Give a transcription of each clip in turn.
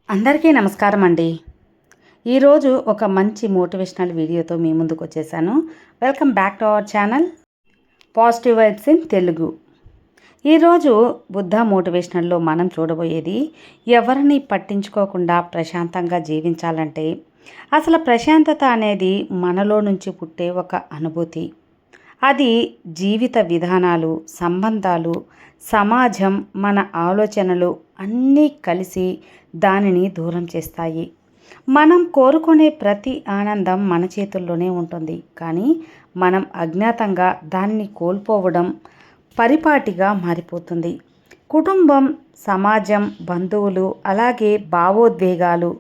అందరికీ నమస్కారం అండి. ఈరోజు ఒక మంచి మోటివేషనల్ వీడియోతో మీ ముందుకు వచ్చేసాను. Welcome back to our channel positive vibes in Telugu. ఈరోజు బుద్ధ మోటివేషనల్లో మనం చూడబోయేది, ఎవరిని పట్టించుకోకుండా ప్రశాంతంగా జీవించాలంటే అసలు ప్రశాంతత అనేది మనలో నుంచి పుట్టే ఒక అనుభూతి. అది జీవిత విధానాలు, సంబంధాలు, సమాజం, మన ఆలోచనలు అన్నీ కలిసి దానిని దూరం చేస్తాయి. మనం కోరుకునే ప్రతి ఆనందం మన చేతుల్లోనే ఉంటుంది, కానీ మనం అజ్ఞాతంగా దానిని కోల్పోవడం పరిపాటిగా మారిపోతుంది. కుటుంబం, సమాజం, బంధువులు, అలాగే భావోద్వేగాలు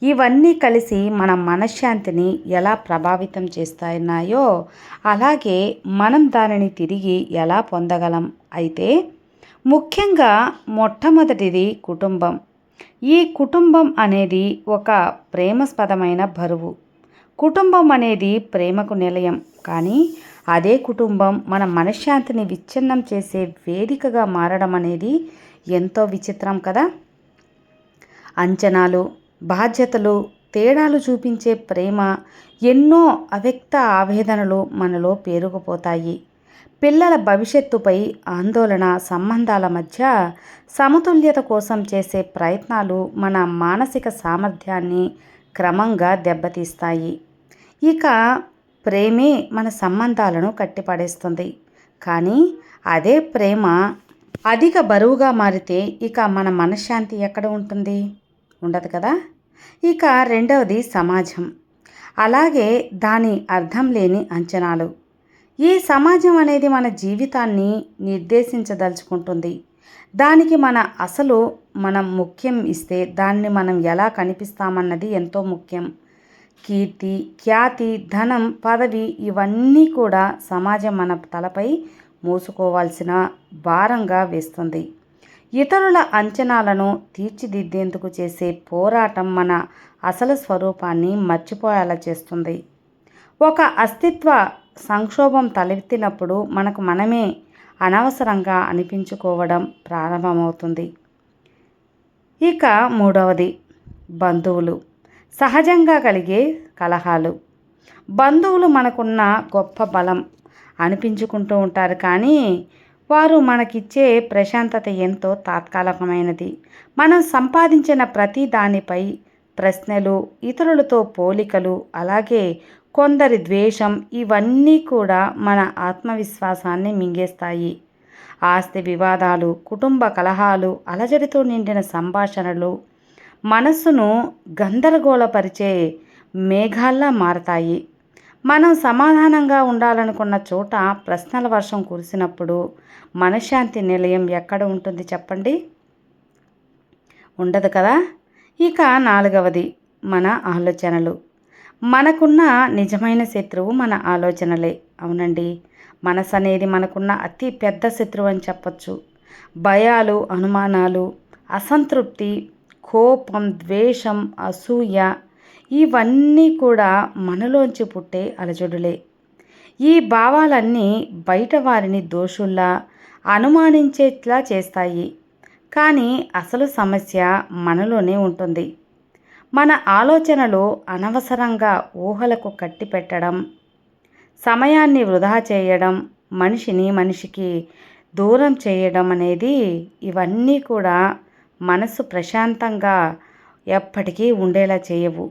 ఇవన్నీ కలిసి మన మనశ్శాంతిని ఎలా ప్రభావితం చేస్తున్నాయో, అలాగే మనం దానిని తిరిగి ఎలా పొందగలం. అయితే ముఖ్యంగా మొట్టమొదటిది కుటుంబం. ఈ కుటుంబం అనేది ఒక ప్రేమాస్పదమైన బరువు. కుటుంబం అనేది ప్రేమకు నిలయం, కానీ అదే కుటుంబం మన మనశ్శాంతిని విచ్ఛిన్నం చేసే వేదికగా మారడం అనేది ఎంతో విచిత్రం కదా. అంచనాలు, బాధ్యతలు, తేడాలు చూపించే ప్రేమ, ఎన్నో అవ్యక్త ఆవేదనలు మనలో పేరుకుపోతాయి. పిల్లల భవిష్యత్తుపై ఆందోళన, సంబంధాల మధ్య సమతుల్యత కోసం చేసే ప్రయత్నాలు మన మానసిక సామర్థ్యాన్ని క్రమంగా దెబ్బతీస్తాయి. ఇక ప్రేమే మన సంబంధాలను కట్టిపడేస్తుంది, కానీ అదే ప్రేమ అధిక బరువుగా మారితే ఇక మన మనశ్శాంతి ఎక్కడ ఉంటుంది? ఉండదు కదా. ఇక రెండవది సమాజం, అలాగే దాని అర్థం లేని అంచనాలు. ఈ సమాజం అనేది మన జీవితాన్ని నిర్దేశించదలుచుకుంటుంది. దానికి మనం ముఖ్యం ఇస్తే దాన్ని మనం ఎలా కనిపిస్తామన్నది ఎంతో ముఖ్యం. కీర్తి, ఖ్యాతి, ధనం, పదవి ఇవన్నీ కూడా సమాజం మన తలపై మోసుకోవాల్సిన భారంగా వేస్తుంది. ఇతరుల అంచనాలను తీర్చిదిద్దేందుకు చేసే పోరాటం మన అసలు స్వరూపాన్ని మర్చిపోయేలా చేస్తుంది. ఒక అస్తిత్వ సంక్షోభం తలెత్తినప్పుడు మనకు మనమే అనవసరంగా అనిపించుకోవడం ప్రారంభమవుతుంది. ఇక మూడవది బంధువులు. సహజంగా కలిగే కలహాలు. బంధువులు మనకున్న గొప్ప బలం అనిపించుకుంటూ ఉంటారు, కానీ వారు మనకిచ్చే ప్రశాంతత ఎంతో తాత్కాలికమైనది. మనం సంపాదించిన ప్రతి దానిపై ప్రశ్నలు, ఇతరులతో పోలికలు, అలాగే కొందరి ద్వేషం ఇవన్నీ కూడా మన ఆత్మవిశ్వాసాన్ని మింగేస్తాయి. ఆస్తి వివాదాలు, కుటుంబ కలహాలు, అలజడితో నిండిన సంభాషణలు మనస్సును గందరగోళపరిచే మేఘాల్లా మారతాయి. మనం సమాధానంగా ఉండాలనుకున్న చోట ప్రశ్నల వర్షం కురిసినప్పుడు మనశ్శాంతి నిలయం ఎక్కడ ఉంటుంది చెప్పండి? ఉండదు కదా. ఇక నాలుగవది మన ఆలోచనలు. మనకున్న నిజమైన శత్రువు మన ఆలోచనలే. అవునండి, మనసు అనేది మనకున్న అతి పెద్ద శత్రువు అని చెప్పచ్చు. భయాలు, అనుమానాలు, అసంతృప్తి, కోపం, ద్వేషం, అసూయ ఇవన్నీ కూడా మనలోంచి పుట్టే అలజడులే. ఈ భావాలన్నీ బయట వారిని దోషుల్లా అనుమానించేట్లా చేస్తాయి, కానీ అసలు సమస్య మనలోనే ఉంటుంది. మన ఆలోచనలు అనవసరంగా ఊహలకు కట్టిపెట్టడం, సమయాన్ని వృధా చేయడం, మనిషికి దూరం చేయడం అనేది ఇవన్నీ కూడా మనసు ప్రశాంతంగా ఎప్పటికీ ఉండేలా చేయవు.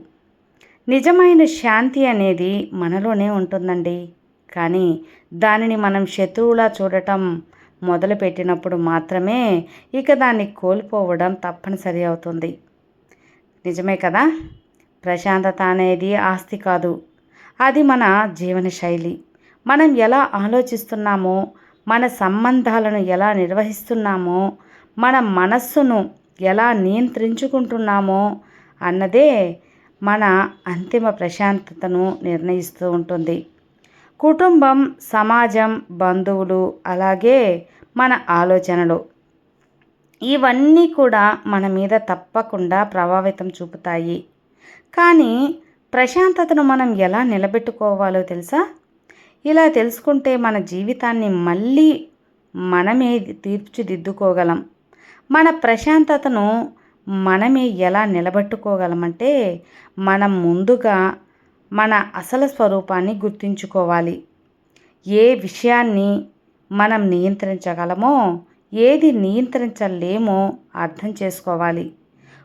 నిజమైన శాంతి అనేది మనలోనే ఉంటుందండి, కానీ దానిని మనం శత్రువులా చూడటం మొదలుపెట్టినప్పుడు మాత్రమే ఇక దాన్ని కోల్పోవడం తప్పనిసరి అవుతుంది. నిజమే కదా. ప్రశాంతత అనేది ఆస్తి కాదు, అది మన జీవన శైలి. మనం ఎలా ఆలోచిస్తున్నామో, మన సంబంధాలను ఎలా నిర్వహిస్తున్నామో, మన మనస్సును ఎలా నియంత్రించుకుంటున్నామో అన్నదే మన అంతిమ ప్రశాంతతను నిర్ణయిస్తూ ఉంటుంది. కుటుంబం, సమాజం, బంధువులు, అలాగే మన ఆలోచనలు ఇవన్నీ కూడా మన మీద తప్పకుండా ప్రభావితం చూపుతాయి. కానీ ప్రశాంతతను మనం ఎలా నిలబెట్టుకోవాలో తెలుసా? ఇలా తెలుసుకుంటే మన జీవితాన్ని మళ్ళీ మనమే తీర్చిదిద్దుకోగలం. మన ప్రశాంతతను మనమే ఎలా నిలబెట్టుకోగలమంటే మనం ముందుగా మన అసలు స్వరూపాన్ని గుర్తుంచుకోవాలి. ఏ విషయాన్ని మనం నియంత్రించగలమో, ఏది నియంత్రించలేమో అర్థం చేసుకోవాలి.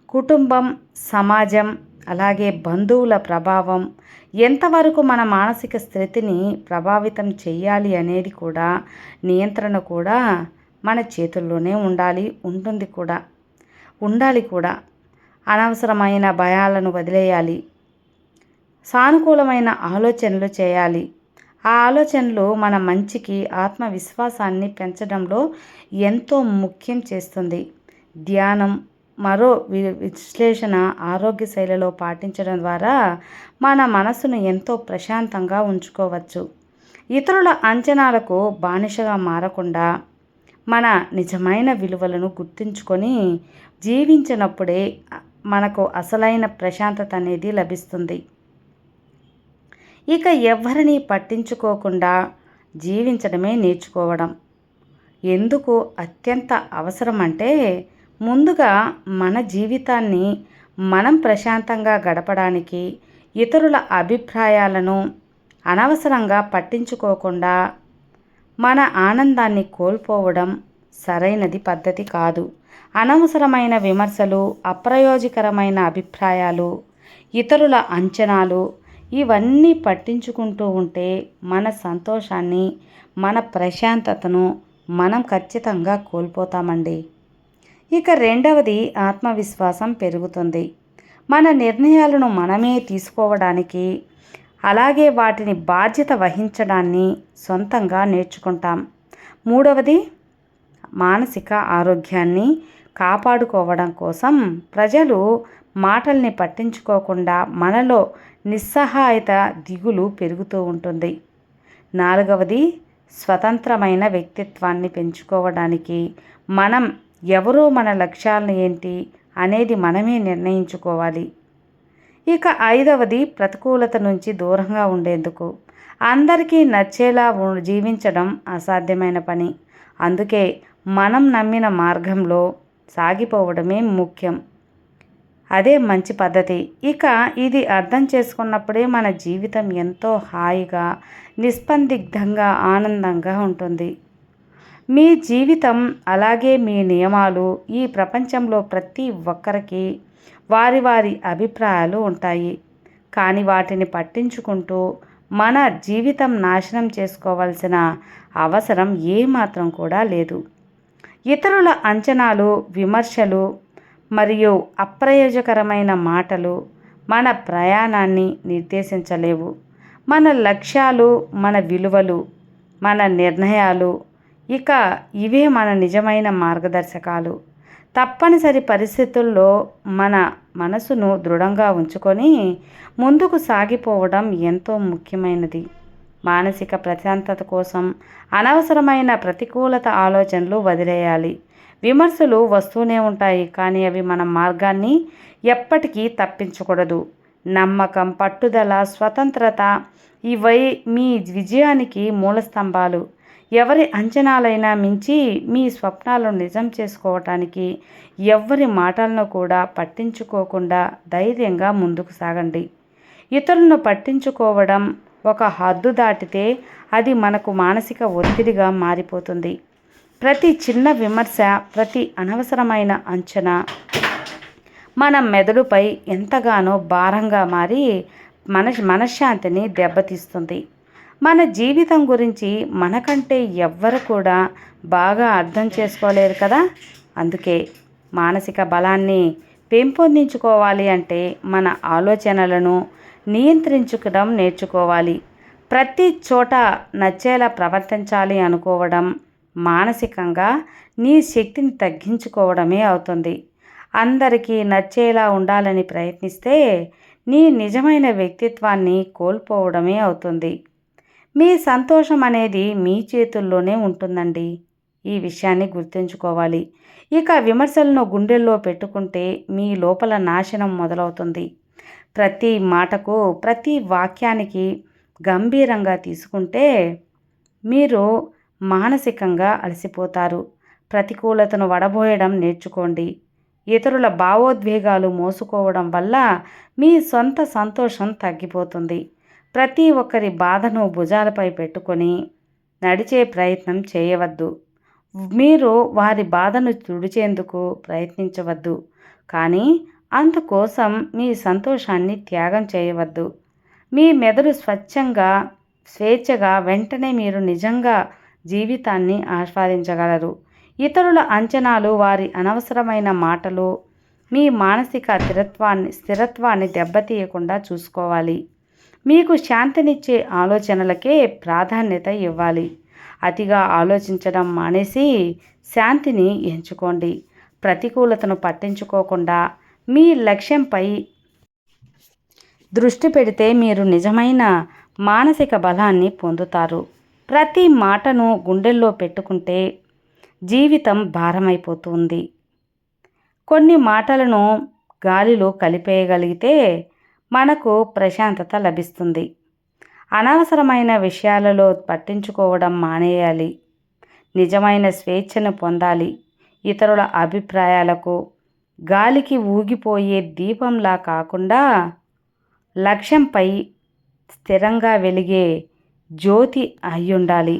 కుటుంబం, సమాజం, అలాగే బంధువుల ప్రభావం ఎంతవరకు మన మానసిక స్థితిని ప్రభావితం చేయాలి అనేది కూడా, నియంత్రణ కూడా మన చేతుల్లోనే ఉండాలి కూడా. అనవసరమైన భయాలను వదిలేయాలి. సానుకూలమైన ఆలోచనలు చేయాలి. ఆ ఆలోచనలు మన మంచికి, ఆత్మవిశ్వాసాన్ని పెంచడంలో ఎంతో ముఖ్యం చేస్తుంది. ధ్యానం, మరో విశ్లేషణ ఆరోగ్య శైలిలో పాటించడం ద్వారా మన మనసును ఎంతో ప్రశాంతంగా ఉంచుకోవచ్చు. ఇతరుల అంచనాలకు బానిసగా మారకుండా మన నిజమైన విలువలను గుర్తుంచుకొని జీవించినప్పుడే మనకు అసలైన ప్రశాంతత అనేది లభిస్తుంది. ఇక ఎవరిని పట్టించుకోకుండా జీవించడమే నేర్చుకోవడం ఎందుకు అత్యంత అవసరం అంటే, ముందుగా మన జీవితాన్ని మనం ప్రశాంతంగా గడపడానికి ఇతరుల అభిప్రాయాలను అనవసరంగా పట్టించుకోకుండా మన ఆనందాన్ని కోల్పోవడం సరైనది పద్ధతి కాదు. అనవసరమైన విమర్శలు, అప్రయోజకరమైన అభిప్రాయాలు, ఇతరుల అంచనాలు ఇవన్నీ పట్టించుకుంటూ ఉంటే మన సంతోషాన్ని, మన ప్రశాంతతను మనం ఖచ్చితంగా కోల్పోతామండి. ఇక రెండవది, ఆత్మవిశ్వాసం పెరుగుతుంది. మన నిర్ణయాలను మనమే తీసుకోవడానికి, అలాగే వాటిని బాధ్యత వహించడాన్ని సొంతంగా నేర్చుకుంటాం. మూడవది, మానసిక ఆరోగ్యాన్ని కాపాడుకోవడం కోసం ప్రజలు మాటల్ని పట్టించుకోకుండా మనలో నిస్సహాయత, దిగులు పెరుగుతూ ఉంటుంది. నాలుగవది, స్వతంత్రమైన వ్యక్తిత్వాన్ని పెంచుకోవడానికి మనం ఎవరో, మన లక్ష్యాలను ఏంటి అనేది మనమే నిర్ణయించుకోవాలి. ఇక ఐదవది, ప్రతికూలత నుంచి దూరంగా ఉండేందుకు. అందరికీ నచ్చేలా జీవించడం అసాధ్యమైన పని. అందుకే మనం నమ్మిన మార్గంలో సాగిపోవడమే ముఖ్యం. అదే మంచి పద్ధతి. ఇక ఇది అర్థం చేసుకున్నప్పుడే మన జీవితం ఎంతో హాయిగా, నిస్పందిగ్ధంగా, ఆనందంగా ఉంటుంది. మీ జీవితం, అలాగే మీ నియమాలు, ఈ ప్రపంచంలో ప్రతి ఒక్కరికి వారి వారి అభిప్రాయాలు ఉంటాయి. కానీ వాటిని పట్టించుకుంటూ మన జీవితం నాశనం చేసుకోవాల్సిన అవసరం ఏమాత్రం కూడా లేదు. ఇతరుల అంచనాలు, విమర్శలు మరియు అప్రయోజకరమైన మాటలు మన ప్రయాణాన్ని నిర్దేశించలేవు. మన లక్ష్యాలు, మన విలువలు, మన నిర్ణయాలు, ఇక ఇవే మన నిజమైన మార్గదర్శకాలు. తప్పనిసరి పరిస్థితుల్లో మన మనసును దృఢంగా ఉంచుకొని ముందుకు సాగిపోవడం ఎంతో ముఖ్యమైనది. మానసిక ప్రశాంతత కోసం అనవసరమైన ప్రతికూలత ఆలోచనలు వదిలేయాలి. విమర్శలు వస్తూనే ఉంటాయి, కానీ అవి మన మార్గాన్ని ఎప్పటికీ తప్పించకూడదు. నమ్మకం, పట్టుదల, స్వతంత్రత ఇవై మీ విజయానికి మూలస్తంభాలు. ఎవరి అంచనాలైనా మించి మీ స్వప్నాలను నిజం చేసుకోవటానికి ఎవ్వరి మాటలను కూడా పట్టించుకోకుండా ధైర్యంగా ముందుకు సాగండి. ఇతరులను పట్టించుకోవడం ఒక హద్దు దాటితే అది మనకు మానసిక ఒత్తిడిగా మారిపోతుంది. ప్రతి చిన్న విమర్శ, ప్రతి అనవసరమైన అంచనా మన మెదడుపై ఎంతగానో భారంగా మారి మనశ్శాంతిని దెబ్బతీస్తుంది. మన జీవితం గురించి మనకంటే ఎవ్వరు కూడా బాగా అర్థం చేసుకోలేరు కదా. అందుకే మానసిక బలాన్ని పెంపొందించుకోవాలి అంటే మన ఆలోచనలను నియంత్రించుకోవడం నేర్చుకోవాలి. ప్రతి చోట నచ్చేలా ప్రవర్తించాలి అనుకోవడం మానసికంగా నీ శక్తిని తగ్గించుకోవడమే అవుతుంది. అందరికీ నచ్చేలా ఉండాలని ప్రయత్నిస్తే నీ నిజమైన వ్యక్తిత్వాన్ని కోల్పోవడమే అవుతుంది. మీ సంతోషం అనేది మీ చేతుల్లోనే ఉంటుందండి. ఈ విషయాన్ని గుర్తుంచుకోవాలి. ఇక విమర్శలను గుండెల్లో పెట్టుకుంటే మీ లోపల నాశనం మొదలవుతుంది. ప్రతి మాటకు, ప్రతి వాక్యానికి గంభీరంగా తీసుకుంటే మీరు మానసికంగా అలసిపోతారు. ప్రతికూలతను వడబోయడం నేర్చుకోండి. ఇతరుల భావోద్వేగాలు మోసుకోవడం వల్ల మీ సొంత సంతోషం తగ్గిపోతుంది. ప్రతి ఒక్కరి బాధను భుజాలపై పెట్టుకొని నడిచే ప్రయత్నం చేయవద్దు. మీరు వారి బాధను తుడిచేందుకు ప్రయత్నించవద్దు, కానీ అందుకోసం మీ సంతోషాన్ని త్యాగం చేయవద్దు. మీ మెదడు స్వేచ్ఛగా వెంటనే మీరు నిజంగా జీవితాన్ని ఆస్వాదించగలరు. ఇతరుల అంచనాలు, వారి అనవసరమైన మాటలు మీ మానసిక స్థిరత్వాన్ని దెబ్బతీయకుండా చూసుకోవాలి. మీకు శాంతినిచ్చే ఆలోచనలకే ప్రాధాన్యత ఇవ్వాలి. అతిగా ఆలోచించడం మానేసి శాంతిని ఎంచుకోండి. ప్రతికూలతను పట్టించుకోకుండా మీ లక్ష్యంపై దృష్టి పెడితే మీరు నిజమైన మానసిక బలాన్ని పొందుతారు. ప్రతి మాటను గుండెల్లో పెట్టుకుంటే జీవితం భారమైపోతుంది. కొన్ని మాటలను గాలిలో కలిపేయగలిగితే మనకు ప్రశాంతత లభిస్తుంది. అనవసరమైన విషయాలలో పట్టించుకోవడం మానేయాలి. నిజమైన స్వేచ్ఛను పొందాలి. ఇతరుల అభిప్రాయాలకు గాలికి ఊగిపోయే దీపంలా కాకుండా లక్ష్యంపై స్థిరంగా వెలిగే జ్యోతి అయ్యుండాలి.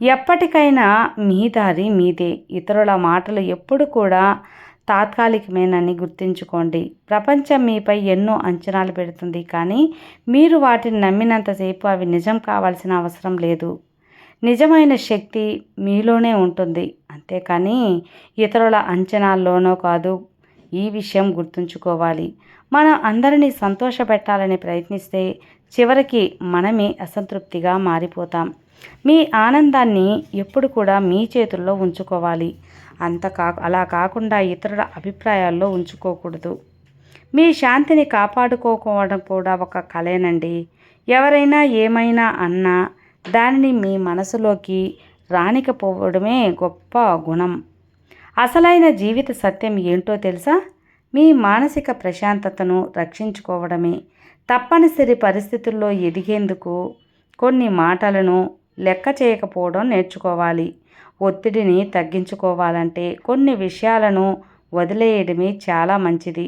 ఎప్పటికైనా మీ దారి మీదే. ఇతరుల మాటలు ఎప్పుడు కూడా తాత్కాలికమేనని గుర్తుంచుకోండి. ప్రపంచం మీపై ఎన్నో అంచనాలు పెడుతుంది, కానీ మీరు వాటిని నమ్మినంతసేపు అవి నిజం కావాల్సిన అవసరం లేదు. నిజమైన శక్తి మీలోనే ఉంటుంది, అంతేకాని ఇతరుల అంచనాల్లోనో కాదు. ఈ విషయం గుర్తుంచుకోవాలి. మనం అందరినీ సంతోషపెట్టాలని ప్రయత్నిస్తే చివరికి మనమే అసంతృప్తిగా మారిపోతాం. మీ ఆనందాన్ని ఎప్పుడు కూడా మీ చేతుల్లో ఉంచుకోవాలి. అలా కాకుండా ఇతరుల అభిప్రాయాల్లో ఉంచుకోకూడదు. మీ శాంతిని కాపాడుకోవడం కూడా ఒక కళేనండి. ఎవరైనా ఏమైనా అన్నా దానిని మీ మనసులోకి రానికపోవడమే గొప్ప గుణం. అసలైన జీవిత సత్యం ఏంటో తెలుసా? మీ మానసిక ప్రశాంతతను రక్షించుకోవడమే. తప్పనిసరి పరిస్థితుల్లో ఎదిగేందుకు కొన్ని మాటలను లెక్క చేయకపోవడం నేర్చుకోవాలి. ఒత్తిడిని తగ్గించుకోవాలంటే కొన్ని విషయాలను వదిలేయడమే చాలా మంచిది.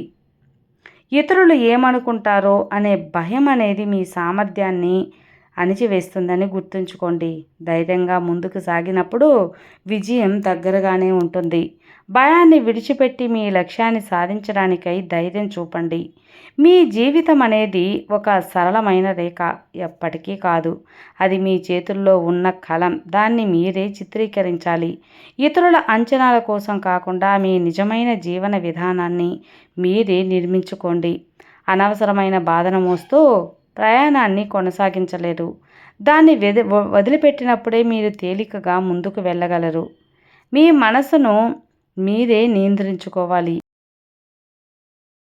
ఇతరులు ఏమనుకుంటారో అనే భయం అనేది మీ సామర్థ్యాన్ని అణిచివేస్తుందని గుర్తుంచుకోండి. ధైర్యంగా ముందుకు సాగినప్పుడు విజయం దగ్గరగానే ఉంటుంది. భయాన్ని విడిచిపెట్టి మీ లక్ష్యాన్ని సాధించడానికై ధైర్యం చూపండి. మీ జీవితం అనేది ఒక సరళమైన రేఖ ఎప్పటికీ కాదు. అది మీ చేతుల్లో ఉన్న కలం. దాన్ని మీరే చిత్రీకరించాలి. ఇతరుల అంచనాల కోసం కాకుండా మీ నిజమైన జీవన విధానాన్ని మీరే నిర్మించుకోండి. అనవసరమైన బాధను మోస్తూ ప్రయాణాన్ని కొనసాగించలేరు. దాన్ని వదిలిపెట్టినప్పుడే మీరు తేలికగా ముందుకు వెళ్ళగలరు. మీ మనసును మీరే నియంత్రించుకోవాలి.